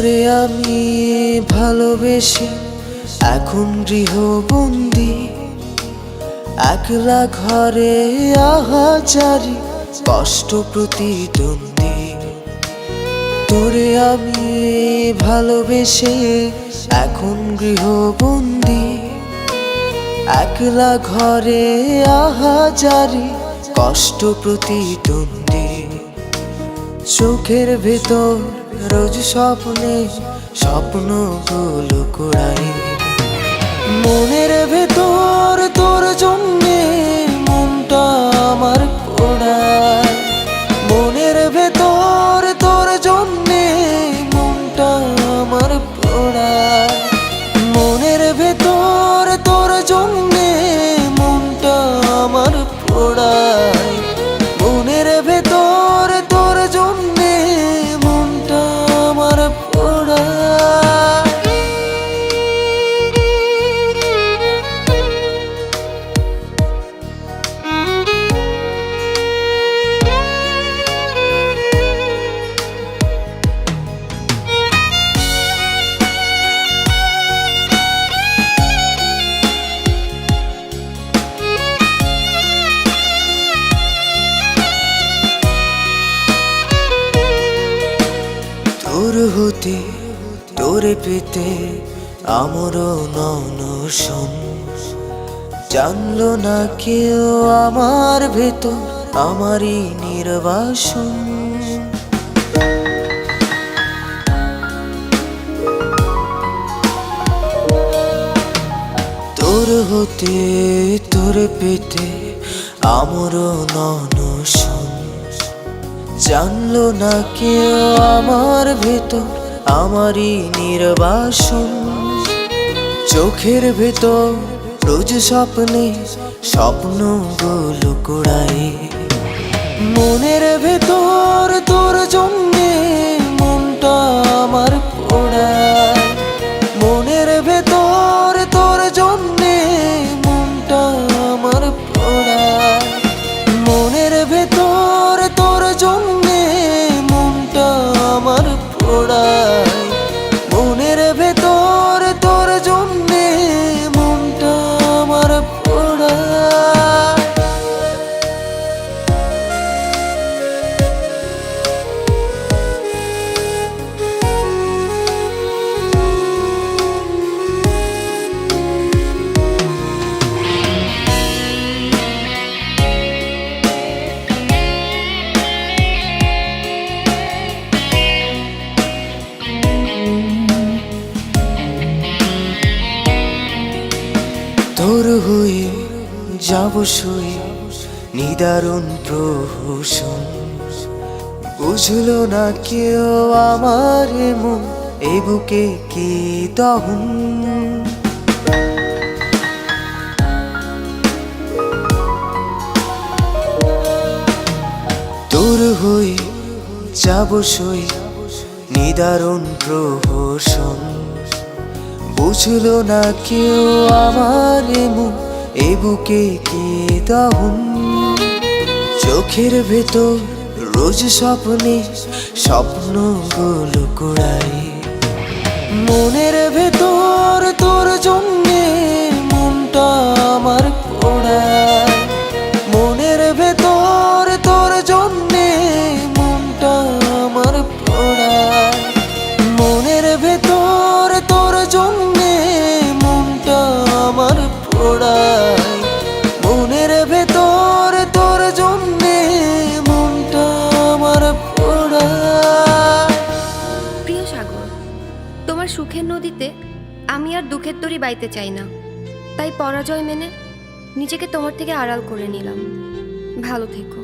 তোরে আমি ভালোবেসে এখন গৃহবন্দী, একলা ঘরে আহাজারি কষ্ট প্রতিদ্বন্দ্বী। তোরে আমি ভালোবেসে এখন গৃহবন্দী, একলা ঘরে আহাজারি কষ্ট প্রতিদ্বন্দ্বী। চোখের ভেতর রোজ স্বপ্নে স্বপ্নগুলো কুড়াই, মনের ভেতর তোর জন্যে মনটা আমার পোড়ায়, মনের ভেতর তোর জন্যে মনটা আমার পোড়ায়, মনের ভেতর তোর জন্যে মনটা আমার পোড়ায়, মনের ভেতর তোর জন্যে মনটা আমার পোড়ায়। তোর হতে তোরে পেতে আমারও ননশন, জানলো না কেউ আমার ভেতর আমারই নির্বাসন। তোর হতে তোরে পেতে আমারও ননশন, জানলো না কেউ আমার ভেতর আমারই নির্বাসন। চোখের ভেতর রোজ স্বপ্নে স্বপ্নগুলো কুড়াই, মনের ভেতর তোর জন্যে মনটা আমার পোড়ায়, মনের ভেতর তোর জন্যে মনটা আমার পোড়ায়, মনের ভেতর তোর জন্যে মনটা আমার পোড়ায়, মনের ভেতর তোর জন্যে মনটা আমার পোড়ায়। তোর হয়ে যাব শুয়ে নিদারুণ প্রহসন, বুঝলো না কেউ আমার মন এ বুকে কি দহন। তোর হয়ে যাব শুয়ে নিদারুণ প্রহসন, বুঝলো না কেউ আমার মন এ বুকে কি দহন। চোখের ভেতর রোজ স্বপ্নে স্বপ্নগুলো কুড়াই, মনের ভেতর তোর জন্যে মনটা আমার পোড়ায়, মনের ভেতর তোর জন্যে মনটা আমার পোড়ায়, মনের ভেতর তোর জন্যে মনটা আমার পোড়ায়, মনের ভেতর তোর জন্যে মনটা আমার পোড়ায়। প্রিয় সাগর, তোমার সুখের নদীতে আমি আর দুঃখের তরি বাইতে চাই না, তাই পরাজয় মেনে নিজেকে তোমার থেকে আড়াল করে নিলাম। ভালো থেকো।